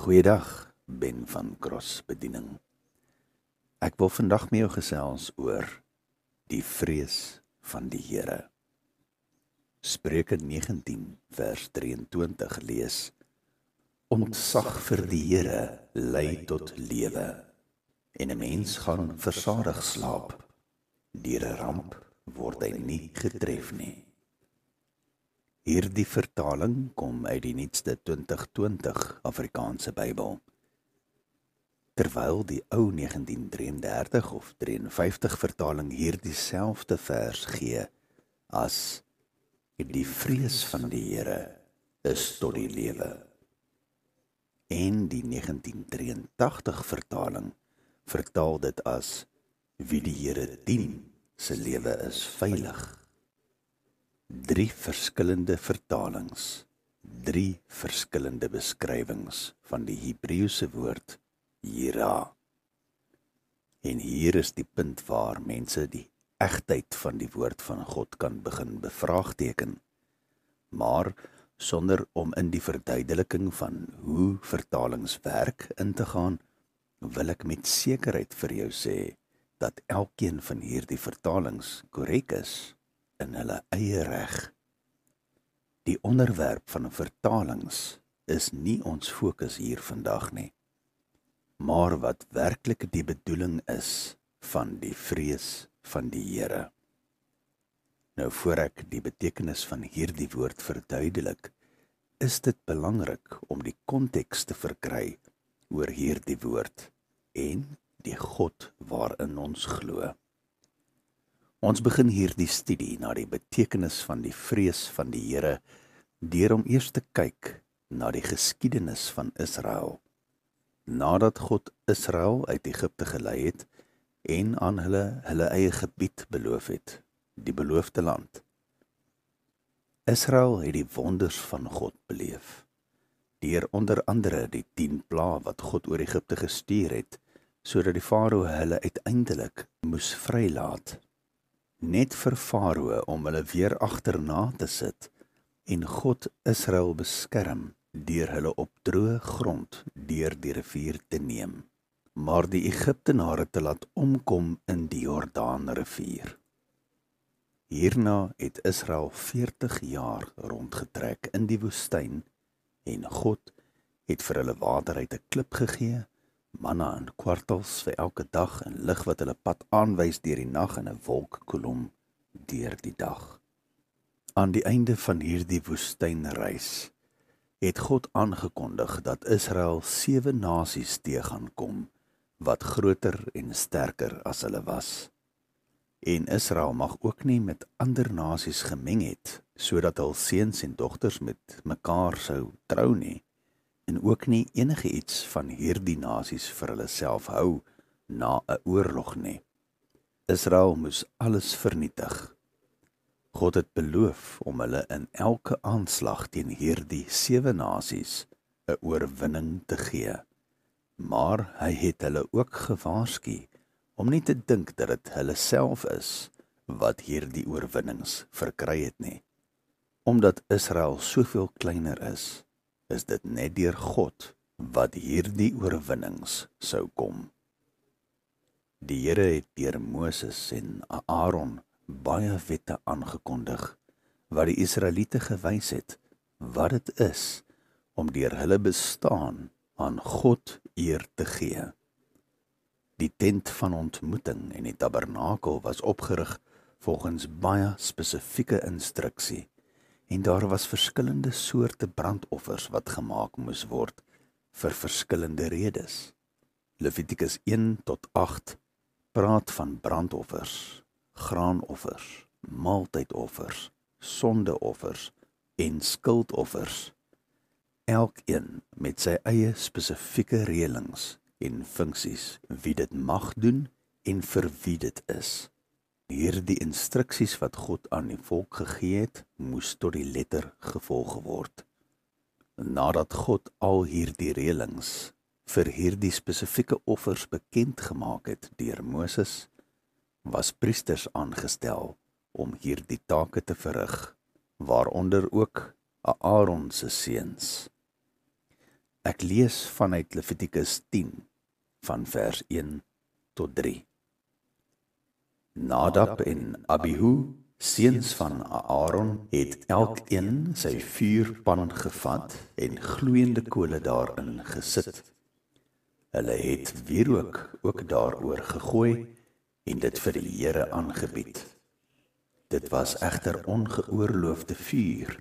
Goeiedag, Ben van Cross Bediening. Ek wil vandag met jou gesels oor die vrees van die Here. Spreuke 19 vers 23 lees: Ontzag vir die Here lei tot lewe, en 'n mens gaan versadig slaap. Deur 'n ramp word hy nie getref nie. Hierdie vertaling kom uit die nuutste 2020 Afrikaanse Bybel. Terwyl die ou 1933 of 53 vertaling hierdie selfde vers gee as die vrees van die Here is tot die lewe. En die 1983 vertaling vertaal dit as wie die Here dien, se lewe is veilig. 3 verskillende vertalings, 3 verskillende beskrywings van die Hebreëse woord Yira. En hier is die punt waar mense die egtheid van die woord van God kan begin bevraagteken, maar sonder om in die verduideliking van hoe vertalings werk in te gaan, wil ek met sekerheid vir jou sê dat elkeen van hierdie vertalings korrek is in hulle eie reg. Die onderwerp van vertalings is nie ons fokus hier vandag nie, maar wat werklik die bedoeling is van die vrees van die Here. Nou voor ek die betekenis van hierdie woord verduidelik, is dit belangrik om die konteks te verkry oor hierdie woord en die God waarin ons glo. Ons begin hierdie studie na die betekenis van die vrees van die Here deur om eers te kyk na die geskiedenis van Israel. Nadat God Israel uit Egipte gelei het en aan hulle eie gebied beloof het, die beloofde land. Israel het die wonders van God beleef, deur onder andere die 10 plaae wat God oor Egipte gestuur het, sodat die Farao hulle uiteindelik moes vrylaat. Net vir Farao om hulle weer agterna te sit en God Israel beskerm deur hulle op droë grond deur die rivier te neem, maar die Egiptenare te laat omkom in die Jordaanrivier. Hierna het Israel 40 jaar rondgetrek in die woestyn en God het vir hulle water uit 'n klip gegee, manna in kwartels vir elke dag en lig wat hulle pad aanwys deur die nag en 'n wolkkolom deur die dag. Aan die einde van hierdie woestynreis het God aangekondig dat Israel 7 nasies te gaan kom wat groter en sterker as hulle was. En Israel mag ook nie met ander nasies gemeng het, sodat hul seuns en dogters met mekaar sou trou nie, en ook nie enige iets van hierdie nasies vir hulle self hou na 'n oorlog nie. Israel moes alles vernietig. God het beloof om hulle in elke aanslag teen hierdie 7 nasies 'n oorwinning te gee, maar hy het hulle ook gewaarsku om nie te dink dat dit hulle self is wat hierdie oorwinnings verkry het nie. Omdat Israel soveel kleiner is dit net deur God wat hierdie oorwinnings sou kom. Die Here het deur Moses en Aaron baie wette aangekondig, wat die Israeliete gewys het, wat dit is om deur hulle bestaan aan God eer te gee. Die tent van ontmoeting en die tabernakel was opgerig volgens baie spesifieke instruksie, en daar was verskillende soorte brandoffers wat gemaak moes word vir verskillende redes. Levitikus 1 tot 8 praat van brandoffers, graanoffers, maaltydoffers, sondeoffers en skuldoffers, elkeen met sy eie spesifieke reëlings en funksies, wie dit mag doen en vir wie dit is. Hierdie instruksies wat God aan die volk gegee het, moes tot die letter gevolg word. Nadat God al hierdie reëlings vir hierdie spesifieke offers bekend gemaak het deur Moses, was priesters aangestel om hierdie take te verrig, waaronder ook Aaron se seuns. Ek lees vanuit Levitikus 10 van vers 1 tot 3. Nadab en Abihu, seuns van Aaron, het elkeen sy vuurpan gevat en gloeiende kole daarin gesit. Hulle het wierook ook daaroor gegooi en dit vir die Here aangebied. Dit was egter ongeoorloofde vuur,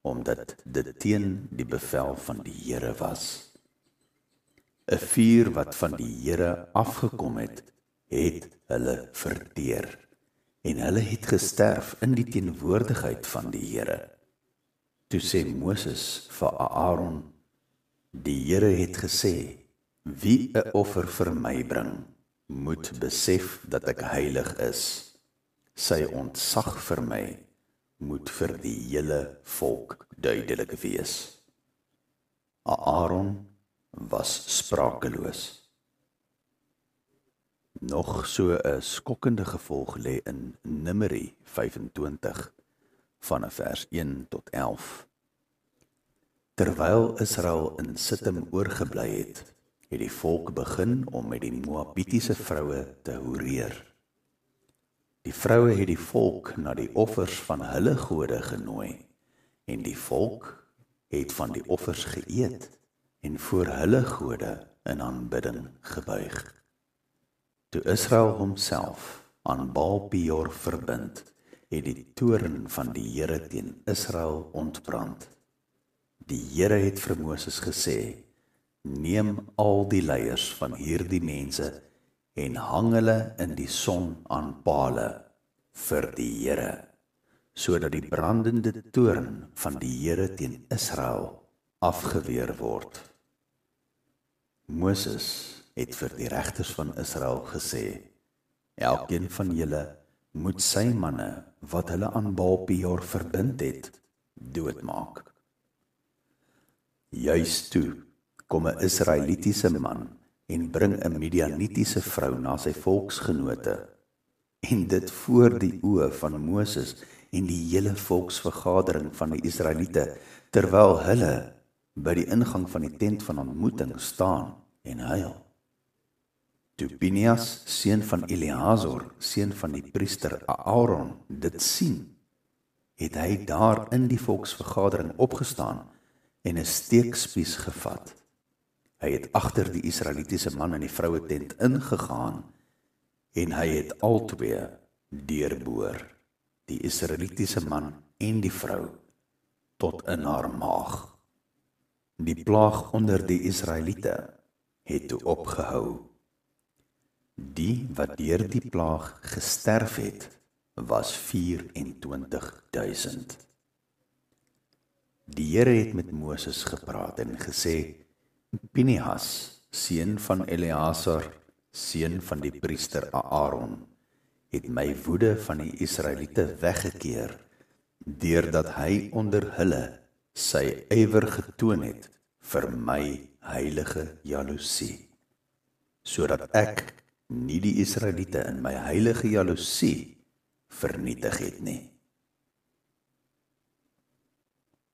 omdat dit teen die bevel van die Here was. 'n Vuur wat van die Here afgekom het hulle verteer, en hulle het gesterf in die teenwoordigheid van die Here. Toe sê Moses vir Aaron, die Here het gesê, wie 'n offer vir my bring, moet besef dat ek heilig is. Sy ontzag vir my moet vir die hele volk duidelik wees. Aaron was sprakeloos. Nog so 'n skokkende gevolg lê in Numeri 25 van vers 1 tot 11. Terwyl Israel in Sittim oorgebly het, het die volk begin om met die Moabitiese vroue te hoereer. Die vroue het die volk na die offers van hulle gode genooi, en die volk het van die offers geëet en voor hulle gode in aanbidding gebuig. Toe Israel homself aan Baal Peor verbind, het die toorn van die Here teen Israel ontbrand. Die Here het vir Moses gesê, neem al die leiers van hierdie mense en hang hulle in die son aan pale vir die Here, sodat die brandende toorn van die Here teen Israel afgeweer word. Moses het vir die regters van Israel gesê, elkeen van julle moet sy manne wat hulle aan Baal Peor verbind het, doodmaak. Juis toe kom 'n Israelitiese man en bring 'n Midianitiese vrou na sy volksgenote, en dit voor die oë van Moses en die hele volksvergadering van die Israeliete, terwyl hulle by die ingang van die tent van ontmoeting staan en huil. Toe Pinias, seun van Eleazar, seun van die priester Aaron, dit sien, het hy daar in die volksvergadering opgestaan en 'n steekspies gevat. Hy het agter die Israelitiese man in die vroue tent ingegaan en hy het albei deurboor, die Israelitiese man en die vrou, tot in haar maag. Die plaag onder die Israeliete het toe opgehou. Die wat deur die plaag gesterf het, was 24.000. Die Here het met Moses gepraat en gesê, Pinias, seun van Eleazar, seun van die priester Aaron, het my woede van die Israeliete weggekeer, deurdat hy onder hulle sy ywer getoon het vir my heilige jaloesie, sodat ek nie die Israeliete in my heilige jaloesie vernietig het nie.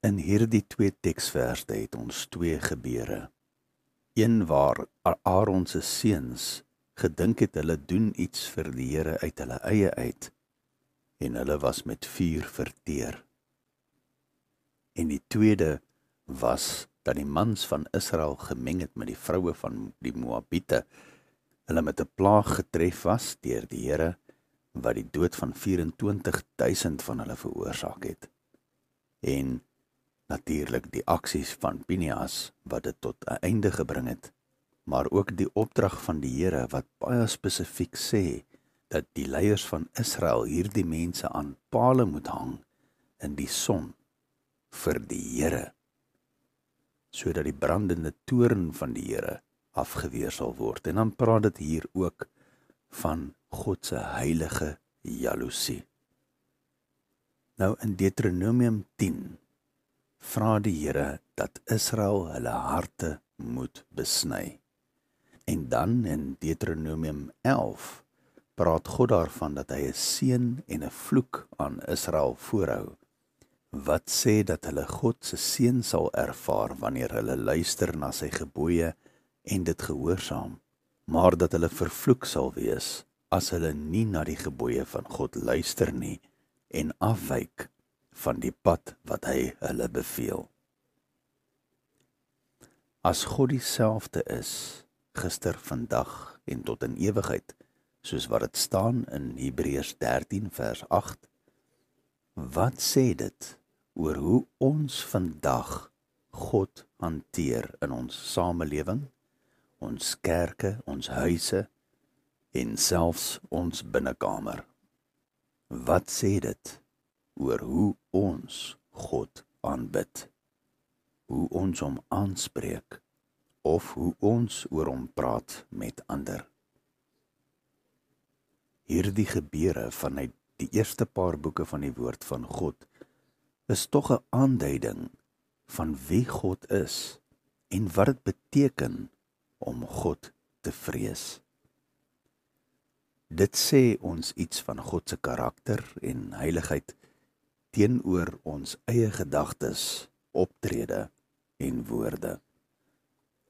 In hierdie twee teksverse het ons twee gebeure. Een waar Aaron se seuns gedink het hulle doen iets vir die Here uit hulle eie uit, en hulle was met vuur verteer. En die tweede was dat die mans van Israel gemeng het met die vroue van die Moabiete, hulle met 'n plaag getref was deur die Here, wat die dood van 24.000 van hulle veroorsaak het. En natuurlik die aksies van Pinias wat dit tot 'n einde gebring het, maar ook die opdrag van die Here wat baie spesifiek sê dat die leiers van Israel hierdie mense aan pale moet hang in die son vir die Here, sodat die brandende toorn van die Here afgeweer sal word. En dan praat dit hier ook van God se heilige jaloesie. Nou in Deuteronomium 10 vra die Here dat Israel hulle harte moet besny. En dan in Deuteronomium 11 praat God daarvan dat hy 'n seën en 'n vloek aan Israel voorhou, wat sê dat hulle God se seën sal ervaar wanneer hulle luister na sy gebooie en dit gehoorsaam, maar dat hulle vervloek sal wees as hulle nie na die gebooie van God luister nie en afwyk van die pad wat hy hulle beveel. As God dieselfde is, gister, vandag en tot in ewigheid, soos wat dit staan in Hebreërs 13 vers 8, wat sê dit oor hoe ons vandag God hanteer in ons samelewing, ons kerke, ons huise en selfs ons binnekamer? Wat sê dit oor hoe ons God aanbid, hoe ons hom aanspreek of hoe ons oor hom praat met ander? Hierdie gebeure vanuit die eerste paar boeke van die woord van God is tog 'n aanduiding van wie God is en wat dit beteken om God te vrees. Dit sê ons iets van God se karakter en heiligheid teenoor ons eie gedagtes, optrede en woorde.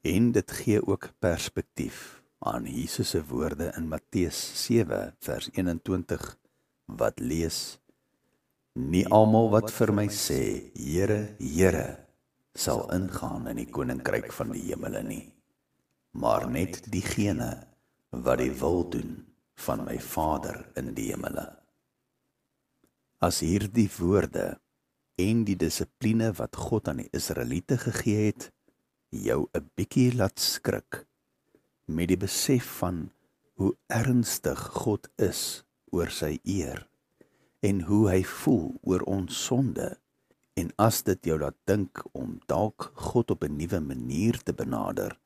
En dit gee ook perspektief aan Jesus se woorde in Matteus 7 vers 21 wat lees: Nie almal wat vir my sê, Here, Here, sal ingaan in die koninkryk van die hemele nie, maar net diegene wat die wil doen van my Vader in die hemele. As hierdie woorde en die dissipline wat God aan die Israeliete gegee het, jou 'n bietjie laat skrik met die besef van hoe ernstig God is oor sy eer en hoe hy voel oor ons sonde, en as dit jou laat dink om dalk God op 'n nuwe manier te benader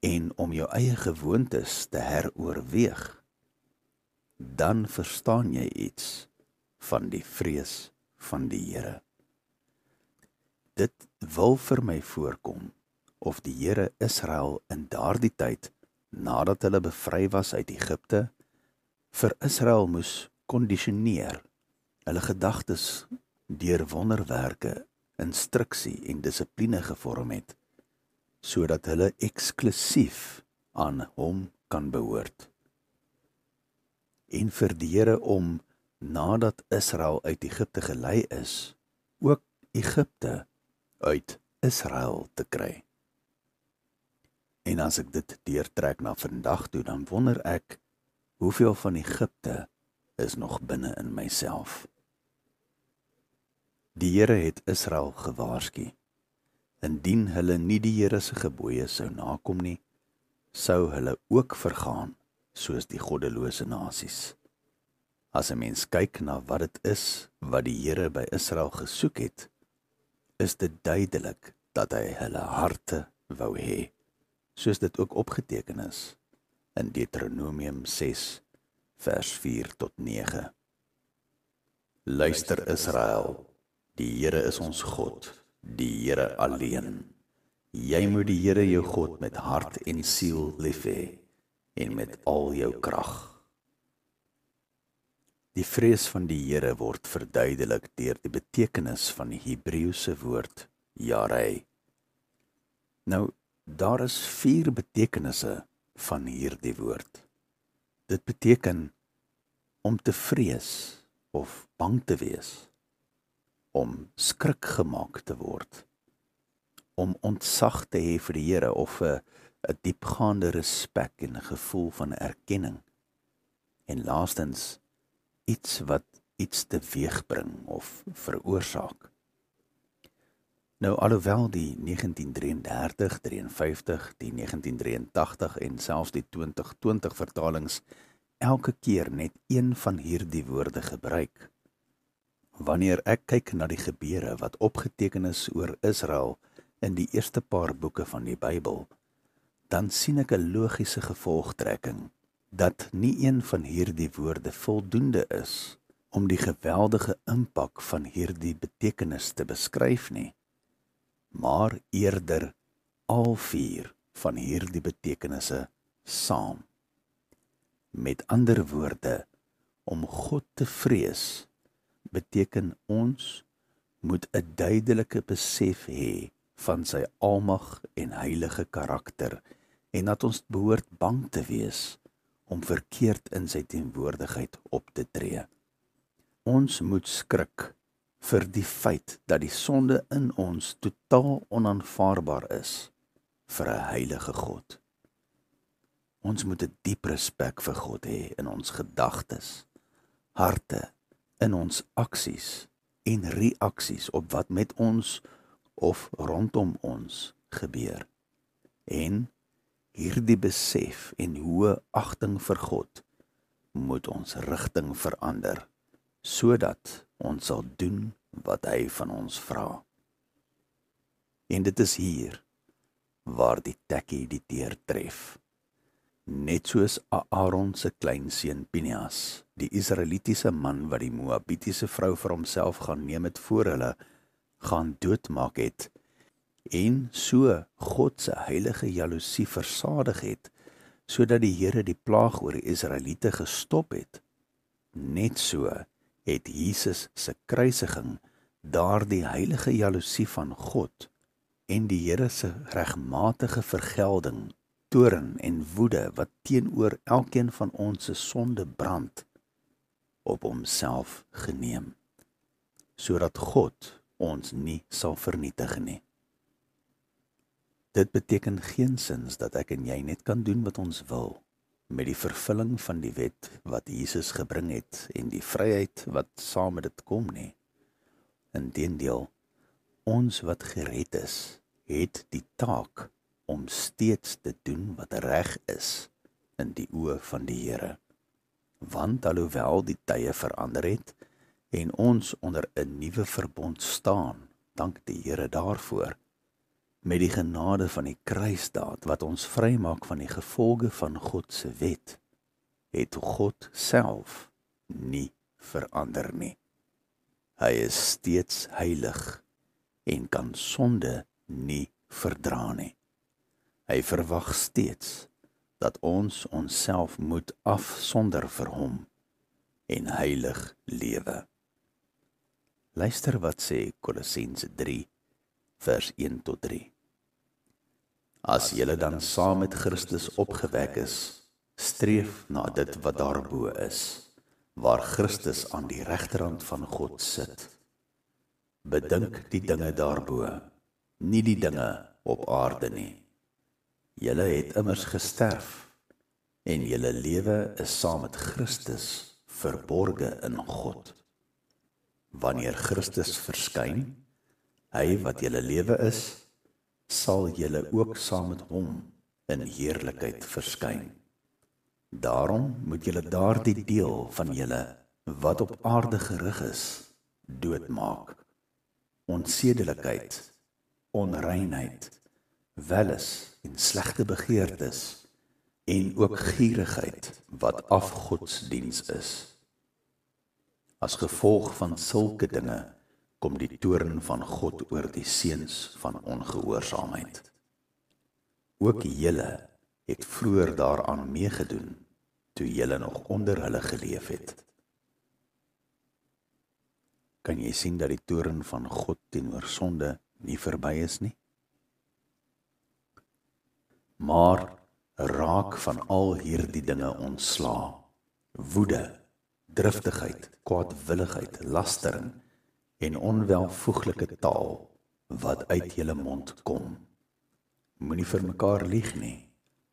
en om jou eie gewoontes te heroorweeg, dan verstaan jy iets van die vrees van die Here. Dit wil vir my voorkom of die Here Israel in daardie tyd, nadat hulle bevry was uit Egipte, vir Israel moes kondisioneer, hulle gedagtes deur wonderwerke, instruksie en dissipline gevorm het, sodat hulle eksklusief aan hom kan behoort. En vir die Here om, nadat Israel uit Egipte gelei is, ook Egipte uit Israel te kry. En as ek dit deurtrek na vandag toe, dan wonder ek, hoeveel van Egipte is nog binne in myself? Die Here het Israel gewaarsku. Indien hulle nie die Here se gebooie sou nakom nie, sou hulle ook vergaan soos die goddelose nasies. As 'n mens kyk na wat dit is wat die Here by Israel gesoek het, is dit duidelik dat hy hulle harte wou hê, soos dit ook opgeteken is in Deuteronomium 6 vers 4 tot 9. Luister Israel, die Here is ons God, die Here alleen. Jy moet die Here jou God met hart en siel lief hê en met al jou krag. Die vrees van die Here word verduidelik deur die betekenis van die Hebreëse woord Yarei. Nou, daar is 4 betekenisse van hierdie woord. Dit beteken om te vrees of bang te wees, om skrik gemaak te word, om ontzag te hê vir die Here of 'n diepgaande respek en 'n gevoel van erkenning, en laastens iets wat iets teweegbring of veroorsaak. Nou, alhoewel die 1933, 53, die 1983 en selfs die 2020 vertalings elke keer net een van hierdie woorde gebruik, wanneer ek kyk na die gebeure wat opgeteken is oor Israel in die eerste paar boeke van die Bybel, dan sien ek 'n logiese gevolgtrekking, dat nie een van hierdie woorde voldoende is om die geweldige impak van hierdie betekenis te beskryf nie, maar eerder al 4 van hierdie betekenisse saam. Met ander woorde, om God te vrees, beteken ons moet 'n duidelike besef hê van sy almag en heilige karakter en dat ons behoort bang te wees om verkeerd in sy teenwoordigheid op te tree. Ons moet skrik vir die feit dat die sonde in ons totaal onaanvaarbaar is vir 'n heilige God. Ons moet 'n diep respek vir God hê in ons gedagtes, harte, in ons aksies en reaksies op wat met ons of rondom ons gebeur. En hierdie besef en hoë agting vir God moet ons rigting verander, sodat ons sal doen wat hy van ons vra. En dit is hier waar die tekkie die teer tref. Net soos Aaron se kleinseun Pinias, die Israelitiese man wat die Moabitiese vrou vir homself gaan neem het voor hulle gaan doodmaak het, en so God se heilige jaloesie versadig het, sodat die Here die plaag oor die Israeliete gestop het. Net so het Jesus se kruisiging daardie heilige jaloesie van God en die Here se regmatige vergelding, toorn en woede wat teenoor elkeen van ons se sonde brand, op homself geneem, sodat God ons nie sal vernietig nie. Dit beteken geensins dat ek en jy net kan doen wat ons wil, met die vervulling van die wet wat Jesus gebring het en die vryheid wat saam met dit kom nie. Inteendeel, ons wat gered is, het die taak om steeds te doen wat reg is in die oë van die Here. Want alhoewel die tye verander het en ons onder 'n nuwe verbond staan, dank die Here daarvoor, met die genade van die kruisdaad wat ons vrymaak van die gevolge van God se wet, het God self nie verander nie. Hy is steeds heilig en kan sonde nie verdra nie. Hy verwag steeds dat ons onsself moet afsonder vir hom en heilig lewe. Luister wat sê Kolossense 3 vers 1 tot 3. As julle dan saam met Christus opgewek is, streef na dit wat daarbo is, waar Christus aan die regterhand van God sit. Bedink die dinge daarbo, nie die dinge op aarde nie. Julle het immers gesterf, en julle lewe is saam met Christus verborge in God. Wanneer Christus verskyn, hy wat julle lewe is, sal julle ook saam met hom in heerlikheid verskyn. Daarom moet julle daardie deel van julle wat op aarde gerig is, doodmaak. Onsedelikheid, onreinheid, welis en slegte begeertes, en ook gierigheid wat afgodsdiens is. As gevolg van sulke dinge kom die toorn van God oor die seuns van ongehoorsaamheid. Ook julle het vroeër daaraan meegedoen, toe julle nog onder hulle geleef het. Kan jy sien dat die toorn van God teenoor sonde nie verby is nie? Maar raak van al hierdie dinge ontsla, woede, driftigheid, kwaadwilligheid, lastering en onwelvoeglike taal wat uit julle mond kom. Moenie vir mekaar lieg nie,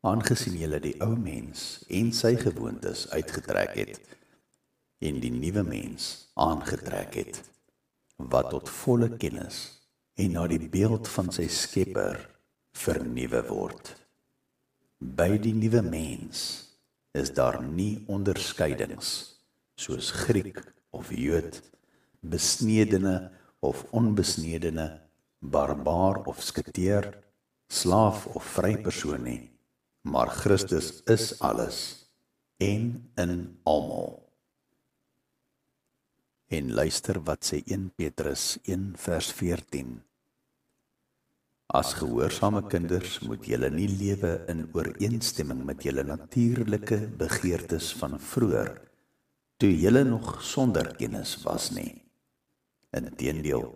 aangesien julle die ou mens en sy gewoontes uitgetrek het en die nuwe mens aangetrek het, wat tot volle kennis en na die beeld van sy Skepper vernuwe word. By die nuwe mens is daar nie onderskeidings soos Griek of Jood, besnedene of onbesnedene, barbaar of sketeer, slaaf of vry persoon nie, maar Christus is alles en in almal. En luister wat sê 1 Petrus 1 vers 14. As gehoorsame kinders moet julle nie lewe in ooreenstemming met julle natuurlike begeertes van vroeër, toe julle nog sonder kennis was nie. Inteendeel,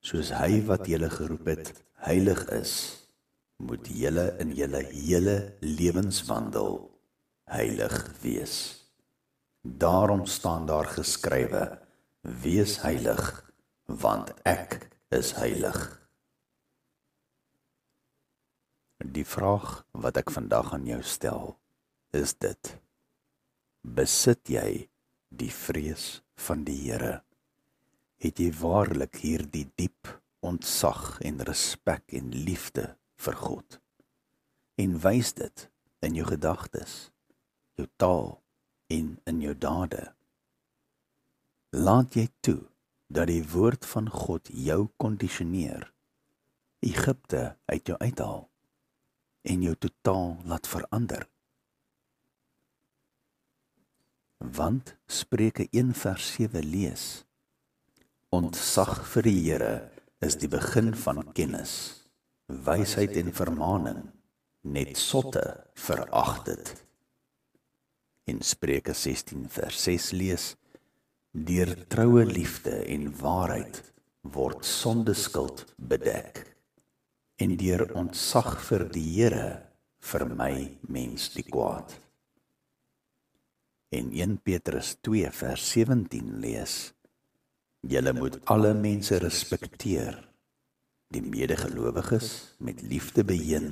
soos hy wat julle geroep het, heilig is, moet julle in julle hele lewenswandel heilig wees. Daarom staan daar geskrywe, wees heilig, want ek is heilig. Die vraag wat ek vandag aan jou stel, is dit: besit jy die vrees van die Here? Het jy waarlik hierdie diep ontzag en respek en liefde vir God? En wys dit in jou gedagtes, jou taal en in jou dade? Laat jy toe dat die woord van God jou kondisioneer, Egipte uit jou uithaal en jou totaal laat verander? Want Spreuke 1:7 lees: ontzag vir die Here is die begin van kennis, wysheid en vermaaning, net sotte verag dit. En Spreuke 16:6 lees: deur troue liefde en waarheid word sondeskuld bedek, en deur ontzag vir die Here vermy mens die kwaad. En 1 Petrus 2:17 lees: julle moet alle mense respekteer, die medegelowiges met liefde beheer,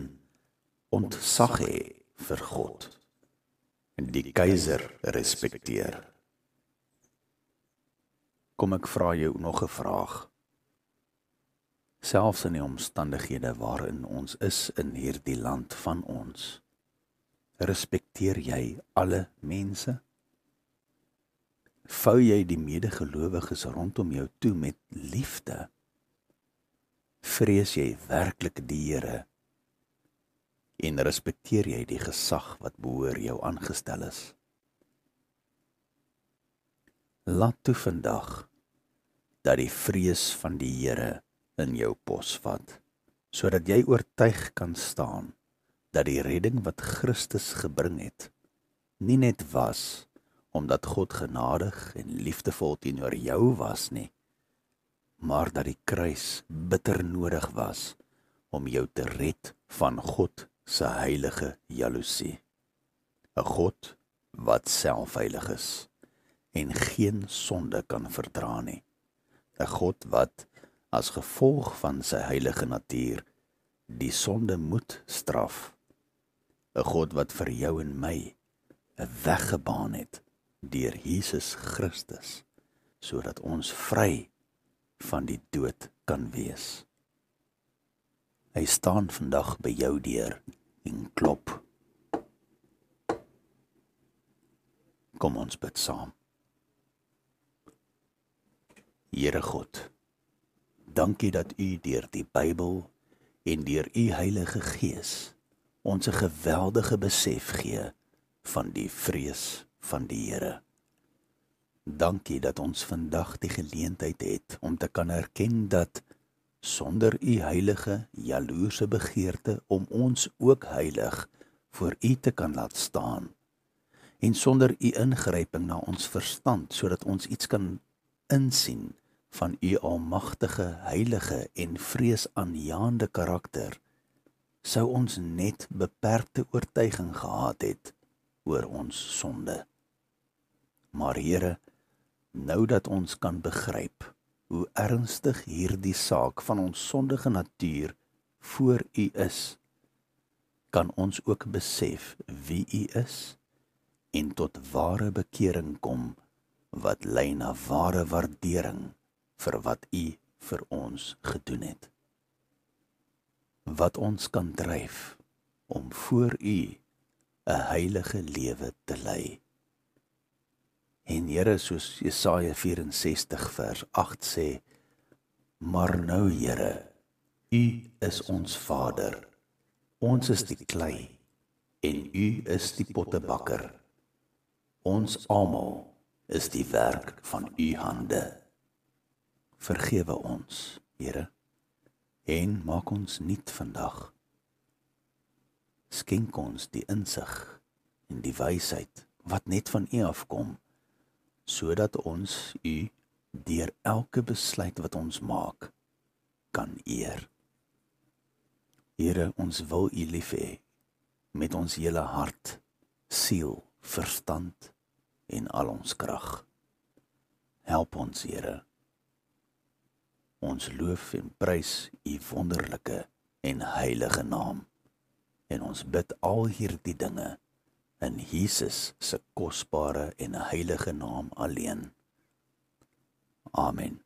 ontzag hê vir God, en die keiser respekteer. Kom ek vra jou nog 'n vraag. Selfs in die omstandighede waarin ons is in hierdie land van ons, respekteer jy alle mense? Vou jy die medegelowiges rondom jou toe met liefde? Vrees jy werklik die Here? En respekteer jy die gesag wat behoor jou aangestel is? Laat toe vandag dat die vrees van die Here in jou posvat, sodat jy oortuig kan staan dat die redding wat Christus gebring het, nie net was omdat God genadig en liefdevol teenoor jou was nie, maar dat die kruis bitter nodig was om jou te red van God se heilige jaloesie. 'n God wat self heilig is en geen sonde kan verdra nie. 'n God wat as gevolg van sy heilige natuur die sonde moet straf. 'n God wat vir jou en my 'n weg gebaan het deur Jesus Christus, sodat ons vry van die dood kan wees. Hy staan vandag by jou deur en klop. Kom ons bid saam. Here God, dankie dat U deur die Bybel en deur U Heilige Gees ons 'n geweldige besef gee van die vrees van die Here. Dankie dat ons vandag die geleentheid het om te kan erken dat sonder U heilige, jaloerse begeerte om ons ook heilig voor U te kan laat staan, en sonder U ingryping na ons verstand, sodat ons iets kan insien van U almagtige, heilige en vreesaanjaende karakter, sou ons net beperkte oortuiging gehad het oor ons sonde. Maar Here, nou dat ons kan begryp hoe ernstig hierdie saak van ons sondige natuur voor U is, kan ons ook besef wie U is en tot ware bekering kom, wat lei na ware waardering vir wat U vir ons gedoen het. Wat ons kan dryf om voor U 'n heilige lewe te lei. En Here, soos Jesaja 64 vers 8 sê, maar nou Here, U is ons Vader, ons is die klei, en U is die pottebakker. Ons almal is die werk van U hande. Vergewe ons, Here, en maak ons nuut vandag. Skenk ons die insig en die wysheid wat net van U afkom, sodat ons U deur elke besluit wat ons maak kan eer. Here, ons wil U lief hê met ons hele hart, siel, verstand en al ons krag. Help ons, Here. Ons loof en prys U wonderlike en heilige naam. En ons bid al hierdie dinge in Jesus se kosbare en heilige naam alleen. Amen.